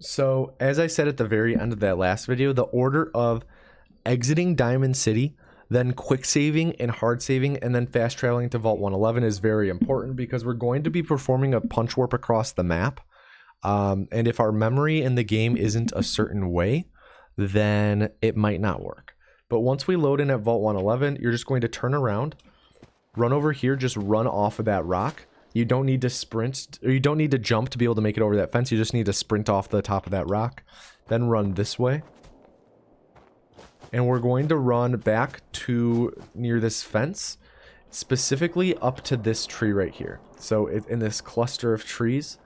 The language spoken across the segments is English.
So, as I said at the very end of that last video, the order of exiting Diamond City, then quick saving and hard saving, and then fast traveling to Vault 111 is very important because we're going to be performing a punch warp across the map. And if our memory in the game isn't a certain way, then it might not work. But once we load in at Vault 111, you're just going to turn around, run over here, just run off of that rock. You don't need to sprint, or you don't need to jump to be able to make it over that fence. You just need to sprint off the top of that rock, then run this way. And we're going to run back to near this fence, specifically up to this tree right here. So in this cluster of trees,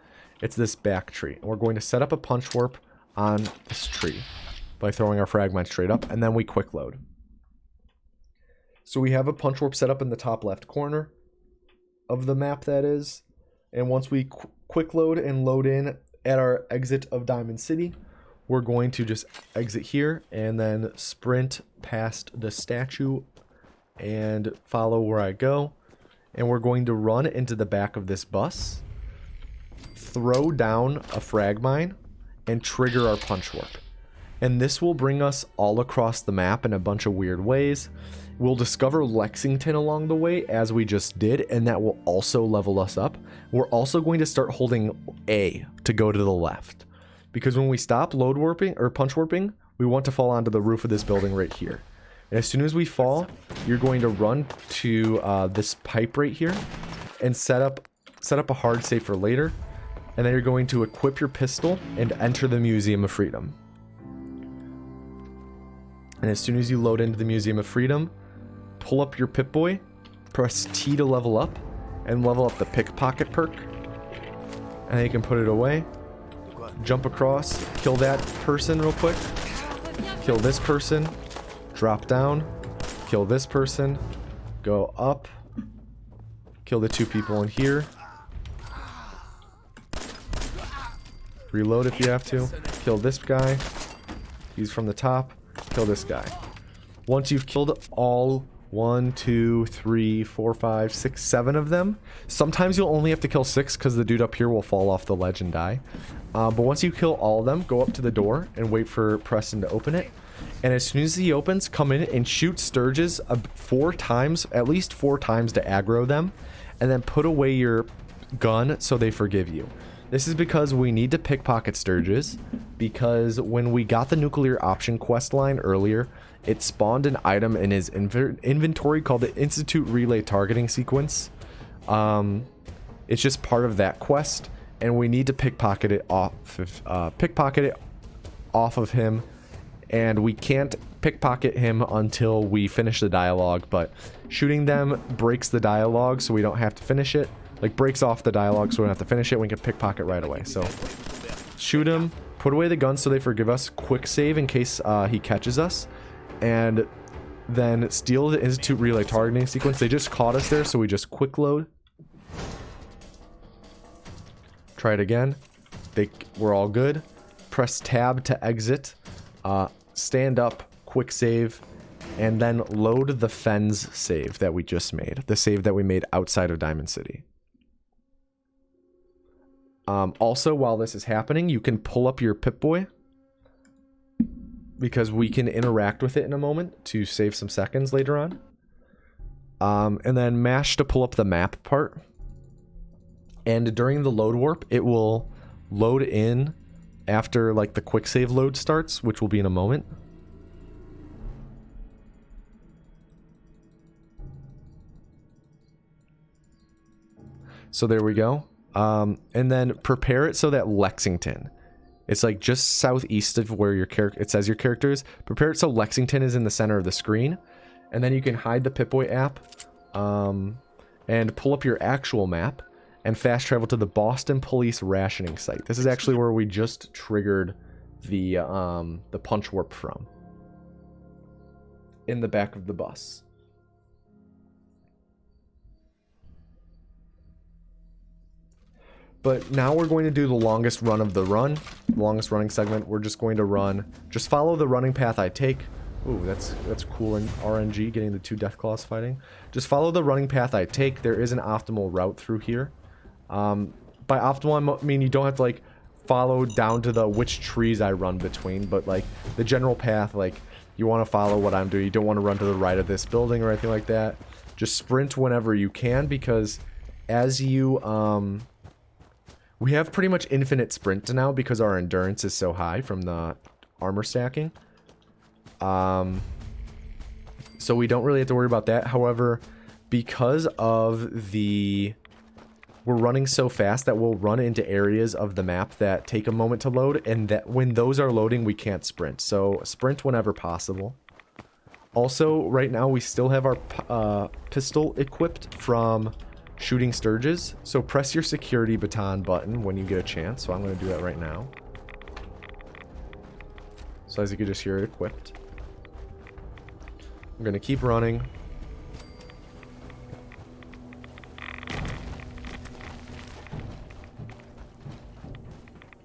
it's this back tree. And we're going to set up a punch warp on this tree by throwing our fragmine straight up, and then we quick load. So we have a punch warp set up in the top left corner of the map, that is. And once we quick load and load in at our exit of Diamond City, we're going to just exit here and then sprint past the statue and follow where I go. And we're going to run into the back of this bus, throw down a frag mine, and trigger our punch warp. And this will bring us all across the map in a bunch of weird ways. We'll discover Lexington along the way, as we just did, and that will also level us up. We're also going to start holding A to go to the left, because when we stop load warping or punch warping, we want to fall onto the roof of this building right here. And as soon as we fall, you're going to run to this pipe right here and set up a hard save for later. And then you're going to equip your pistol and enter the Museum of Freedom. And as soon as you load into the Museum of Freedom, pull up your Pip-Boy, press T to level up, and level up the pickpocket perk. And then you can put it away. Jump across, kill that person real quick, kill this person, drop down, kill this person, go up, kill the two people in here, reload if you have to, kill this guy, he's from the top, kill this guy. Once you've killed all 1, 2, 3, 4, 5, 6, 7 of them. Sometimes you'll only have to kill 6 because the dude up here will fall off the ledge and die. But once you kill all of them, go up to the door and wait for Preston to open it. And as soon as he opens, come in and shoot Sturges 4 times, at least 4 times to aggro them. And then put away your gun so they forgive you. This is because we need to pickpocket Sturges, because when we got the nuclear option quest line earlier, it spawned an item in his inventory called the Institute Relay Targeting Sequence. It's just part of that quest, and we need to pickpocket it off of him, and we can't pickpocket him until we finish the dialogue, but shooting them breaks the dialogue so we don't have to finish it. Like, breaks off the dialogue so we don't have to finish it. We can pickpocket right away. So shoot him, put away the gun so they forgive us, quick save in case he catches us, and then steal the Institute Relay Targeting Sequence. They just caught us there, so we just quick load. Try it again. We're all good. Press tab to exit. Stand up, quick save, and then load the Fens save that we just made. The save that we made outside of Diamond City. Also, while this is happening, you can pull up your Pip-Boy, because we can interact with it in a moment to save some seconds later on. And then mash to pull up the map part. And during the load warp, it will load in after like the quick save load starts, which will be in a moment. So there we go. And then prepare it so that Lexington, it's like just southeast of where your character, it says your character is. Prepare it so Lexington is in the center of the screen. And then you can hide the Pip-Boy app and pull up your actual map and fast travel to the Boston Police rationing site. This is actually where we just triggered the punch warp from, in the back of the bus. But now we're going to do the longest run of the run, the longest running segment. We're just going to run, just follow the running path I take. Ooh, that's cool in RNG, getting the 2 Deathclaws fighting. Just follow the running path I take. There is an optimal route through here. By optimal, I mean you don't have to like follow down to the which trees I run between, but like the general path, like you want to follow what I'm doing. You don't want to run to the right of this building or anything like that. Just sprint whenever you can, because as you we have pretty much infinite sprint now because our endurance is so high from the armor stacking. So we don't really have to worry about that. However, because of we're running so fast that we'll run into areas of the map that take a moment to load, and that when those are loading, we can't sprint. So sprint whenever possible. Also, right now we still have our pistol equipped from shooting Sturges. So press your security baton button when you get a chance. So I'm going to do that right now. So as you can just hear it equipped. I'm going to keep running.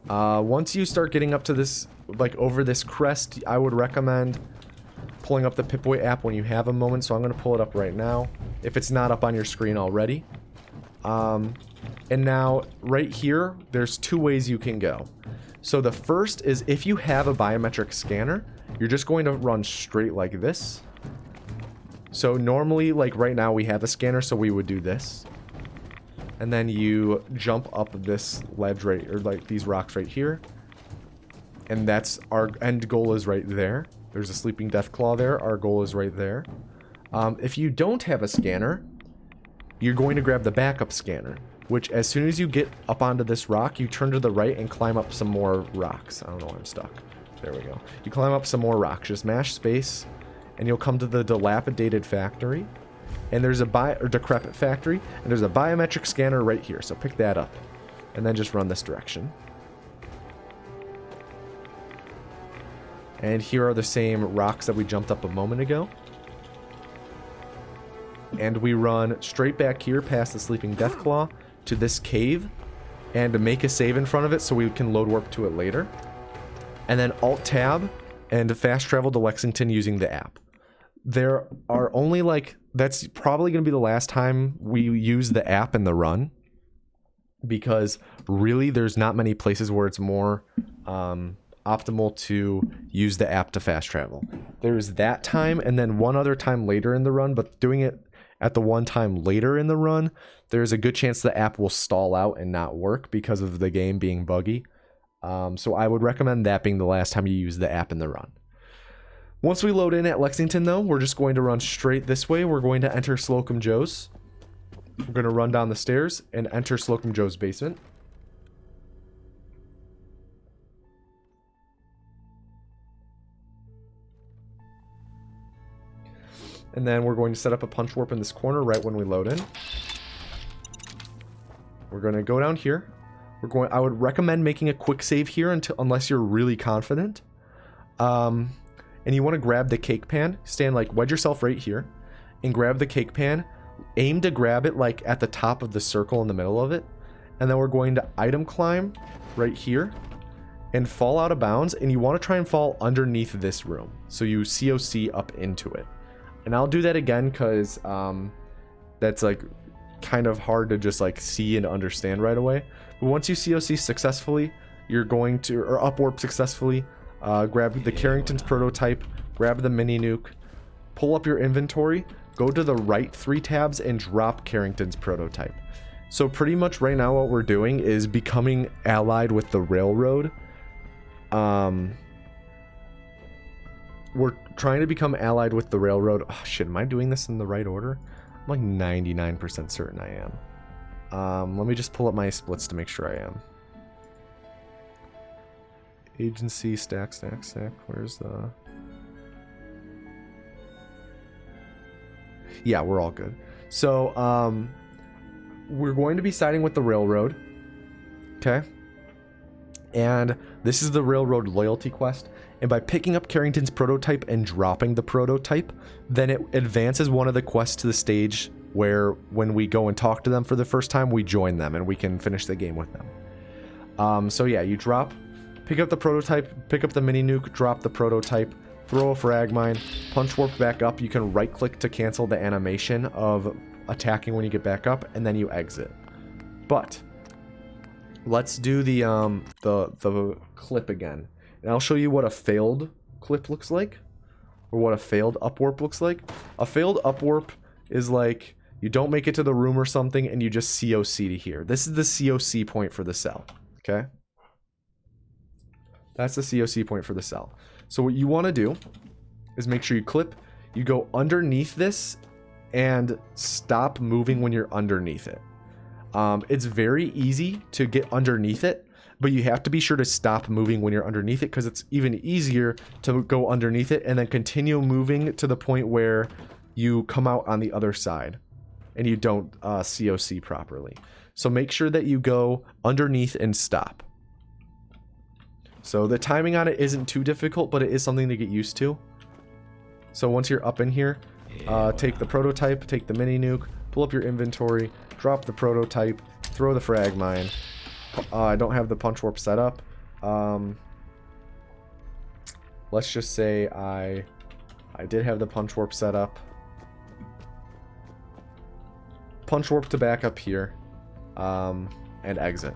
Once you start getting up to this, like over this crest, I would recommend pulling up the Pip-Boy app when you have a moment. So I'm going to pull it up right now, if it's not up on your screen already. And now, right here, there's two ways you can go. So the first is if you have a biometric scanner, you're just going to run straight like this. So normally, like right now, we have a scanner, so we would do this. And then you jump up this ledge right, or like these rocks right here. And that's our end goal is right there. There's a sleeping deathclaw there. Our goal is right there. If you don't have a scanner, you're going to grab the backup scanner, which as soon as you get up onto this rock, you turn to the right and climb up some more rocks. I don't know why I'm stuck. There we go. You climb up some more rocks. Just mash space, and you'll come to the dilapidated factory. And there's a decrepit factory, and there's a biometric scanner right here. So pick that up, and then just run this direction. And here are the same rocks that we jumped up a moment ago. And we run straight back here past the sleeping deathclaw to this cave, and make a save in front of it so we can load warp to it later. And then Alt-Tab and fast travel to Lexington using the app. There are only like, that's probably going to be the last time we use the app in the run, because really there's not many places where it's more optimal to use the app to fast travel. There's that time and then one other time later in the run, but doing it at the one time later in the run, there's a good chance the app will stall out and not work because of the game being buggy. So I would recommend that being the last time you use the app in the run. Once we load in at Lexington, though, we're just going to run straight this way. We're going to enter Slocum Joe's. We're going to run down the stairs and enter Slocum Joe's basement. And then we're going to set up a punch warp in this corner right when we load in. We're going to go down here. I would recommend making a quick save here unless you're really confident. And you want to grab the cake pan, wedge yourself right here, and grab the cake pan. Aim to grab it like at the top of the circle in the middle of it. And then we're going to item climb right here and fall out of bounds. And you want to try and fall underneath this room. So you COC up into it. And I'll do that again because that's like kind of hard to just like see and understand right away. But once you COC successfully, you're going to, or up warp successfully, grab the Carrington's prototype, grab the mini nuke, pull up your inventory, go to the right 3 tabs and drop Carrington's prototype. So pretty much right now what we're doing is becoming allied with the railroad. We're trying to become allied with the railroad. Oh shit, am I doing this in the right order? I'm like 99% certain I am. Let me just pull up my splits to make sure I am. Agency, stack. Where's the... Yeah, we're all good. So, we're going to be siding with the railroad. Okay? And this is the railroad loyalty quest. And by picking up Carrington's prototype and dropping the prototype, then it advances one of the quests to the stage where when we go and talk to them for the first time, we join them and we can finish the game with them. So yeah, you pick up the prototype, pick up the mini nuke, drop the prototype, throw a frag mine, punch warp back up. You can right click to cancel the animation of attacking when you get back up, and then you exit. But let's do the clip again. And I'll show you what a failed clip looks like. Or what a failed upwarp looks like. A failed upwarp is like you don't make it to the room or something and you just COC to here. This is the COC point for the cell. Okay? That's the COC point for the cell. So what you want to do is make sure you clip, you go underneath this and stop moving when you're underneath it. It's very easy to get underneath it, but you have to be sure to stop moving when you're underneath it because it's even easier to go underneath it and then continue moving to the point where you come out on the other side and you don't COC properly. So make sure that you go underneath and stop. So the timing on it isn't too difficult, but it is something to get used to. So once you're up in here, take the prototype, take the mini nuke, pull up your inventory, drop the prototype, throw the frag mine. I don't have the punch warp set up. Let's just say I did have the punch warp set up. Punch warp to back up here, and exit.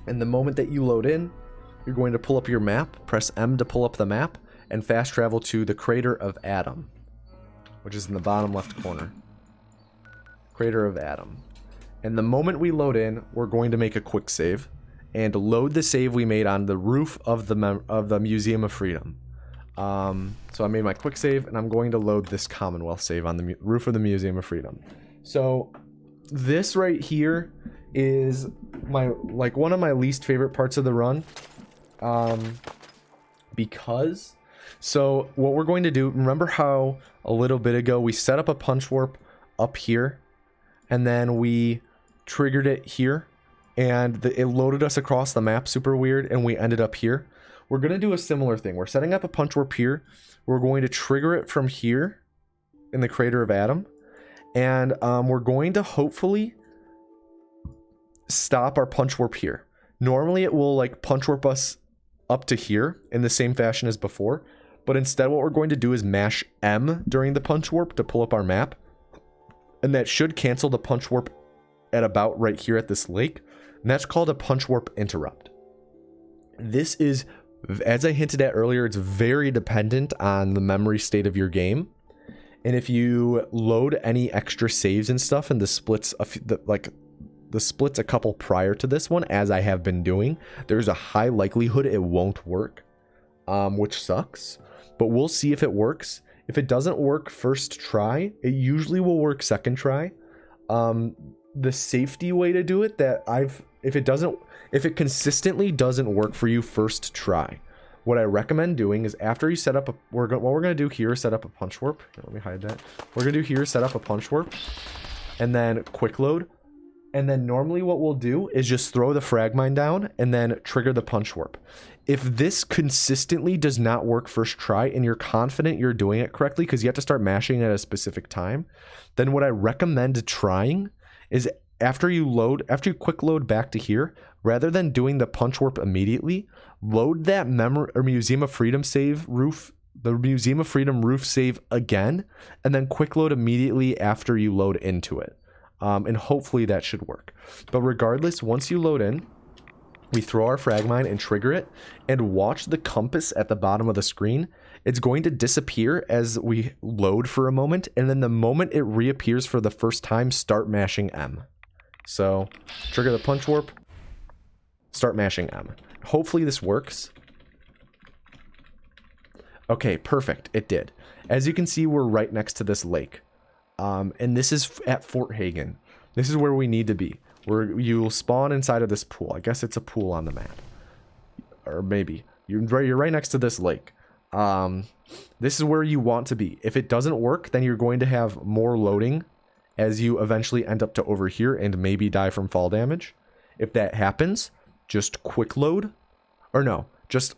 And the moment that you load in, you're going to pull up your map, press M to pull up the map, and fast travel to the Crater of Adam, which is in the bottom left corner. Crater of Adam. And the moment we load in, we're going to make a quick save and load the save we made on the roof of the Museum of Freedom. So I made my quick save, and I'm going to load this Commonwealth save on the roof of the Museum of Freedom. So this right here is one of my least favorite parts of the run, because so what we're going to do, remember how a little bit ago we set up a punch warp up here and then we triggered it here and it loaded us across the map super weird and we ended up here? We're going to do a similar thing. We're setting up a punch warp here. We're going to trigger it from here in the Crater of Adam, and we're going to hopefully stop our punch warp here. Normally it will like punch warp us up to here in the same fashion as before, but instead what we're going to do is mash M during the punch warp to pull up our map, and that should cancel the punch warp at about right here at this lake, and that's called a punch warp interrupt. This is, as I hinted at earlier, it's very dependent on the memory state of your game, and if you load any extra saves and stuff in the splits the splits a couple prior to this one, as I have been doing, there's a high likelihood it won't work, which sucks, but we'll see if it works. If it doesn't work first try, it usually will work second try. The safety way to do it if it consistently doesn't work for you first try, what I recommend doing is after you set up what we're going to do here is set up a punch warp. Here, let me hide that. We're going to do here is set up a punch warp and then quick load. And then normally what we'll do is just throw the frag mine down and then trigger the punch warp. If this consistently does not work first try and you're confident you're doing it correctly because you have to start mashing at a specific time, then what I recommend trying is after you quick load back to here, rather than doing the punch warp immediately, load that Museum of Freedom the Museum of Freedom roof save again, and then quick load immediately after you load into it. And hopefully that should work. But regardless, once you load in, we throw our frag mine and trigger it, and watch the compass at the bottom of the screen. It's going to disappear as we load for a moment, and then the moment it reappears for the first time, start mashing M. So trigger the punch warp, start mashing M. Hopefully this works. Okay, perfect. It did. As you can see, we're right next to this lake. And this is at Fort Hagen. This is where we need to be. Where you will spawn inside of this pool. I guess it's a pool on the map. Or maybe. You're right next to this lake. This is where you want to be. If it doesn't work, then you're going to have more loading as you eventually end up to over here and maybe die from fall damage. If that happens, just quick load. Or no, just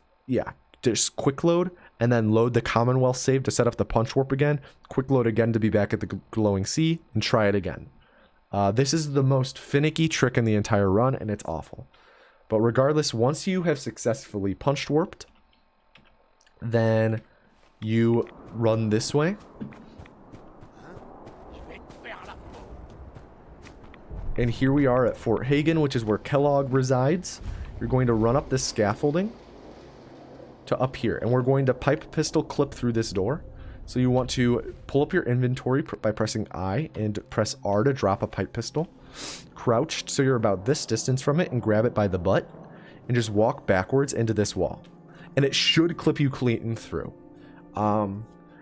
quick load and then load the Commonwealth save to set up the punch warp again. Quick load again to be back at the glowing sea and try it again. This is the most finicky trick in the entire run, and it's awful. But regardless, once you have successfully punch warped, then you run this way. And here we are at Fort Hagen, which is where Kellogg resides. You're going to run up this scaffolding to up here, and we're going to pipe pistol clip through this door. So you want to pull up your inventory by pressing I and press R to drop a pipe pistol. Crouched so you're about this distance from it and grab it by the butt and just walk backwards into this wall. And it should clip you clean through.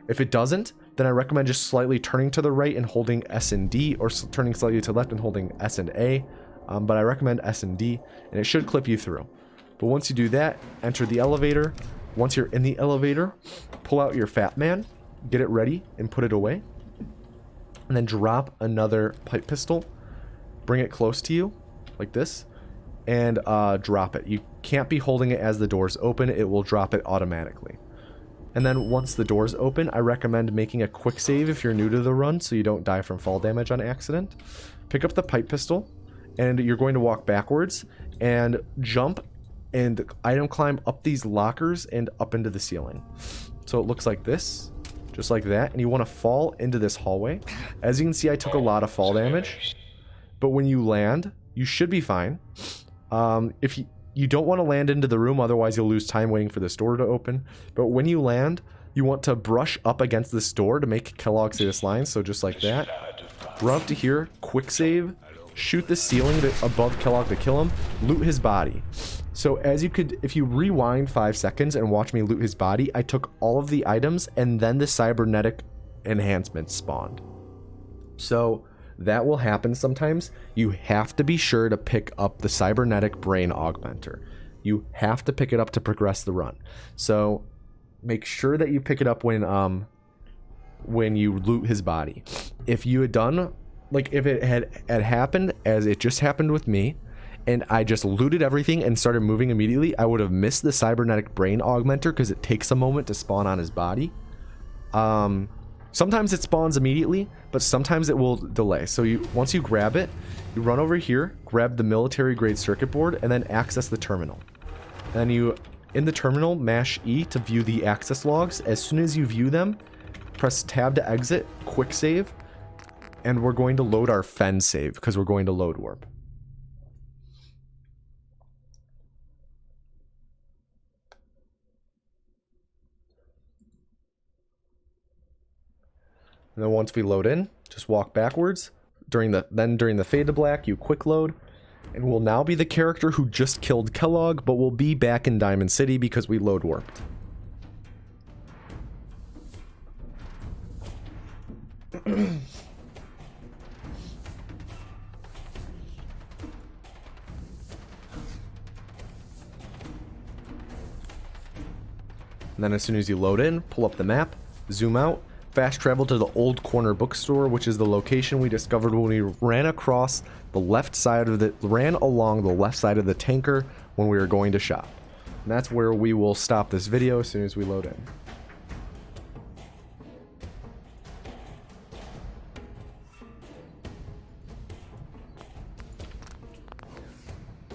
If it doesn't, then I recommend just slightly turning to the right and holding S and D, or turning slightly to the left and holding S and A. But I recommend S and D, and it should clip you through. But once you do that, enter the elevator. Once you're in the elevator, pull out your Fat Man, get it ready, and put it away. And then drop another pipe pistol. Bring it close to you, like this, and drop it. You can't be holding it as the doors open. It will drop it automatically. And then once the doors open, I recommend making a quick save if you're new to the run so you don't die from fall damage on accident. Pick up the pipe pistol, and you're going to walk backwards and jump and item climb up these lockers and up into the ceiling. So it looks like this, just like that, and you want to fall into this hallway. As you can see, I took a lot of fall damage, but when you land, you should be fine. If you don't want to land into the room, otherwise you'll lose time waiting for this door to open. But when you land, you want to brush up against this door to make Kellogg say this line. So just like that. Run up to here, quick save, shoot the ceiling above Kellogg to kill him, loot his body. So as you could, if you rewind 5 seconds and watch me loot his body, I took all of the items and then the cybernetic enhancements spawned. So that will happen sometimes. You have to be sure to pick up the cybernetic brain augmenter. You have to pick it up to progress the run. So make sure that you pick it up when you loot his body. If you had done, like if it had happened as it just happened with me, and I just looted everything and started moving immediately, I would have missed the cybernetic brain augmenter because it takes a moment to spawn on his body. Sometimes it spawns immediately, but sometimes it will delay. So once you grab it, you run over here, grab the military grade circuit board, and then access the terminal. And you, in the terminal, mash E to view the access logs. As soon as you view them, press tab to exit, quick save, and we're going to load our Fen save because we're going to load warp. And then once we load in, just walk backwards. During the fade to black, you quick load. And we'll now be the character who just killed Kellogg, but we'll be back in Diamond City because we load warped. And then as soon as you load in, pull up the map, zoom out, fast travel to the Old Corner Bookstore, which is the location we discovered when we ran along the left side of the tanker when we were going to shop. And that's where we will stop this video as soon as we load in.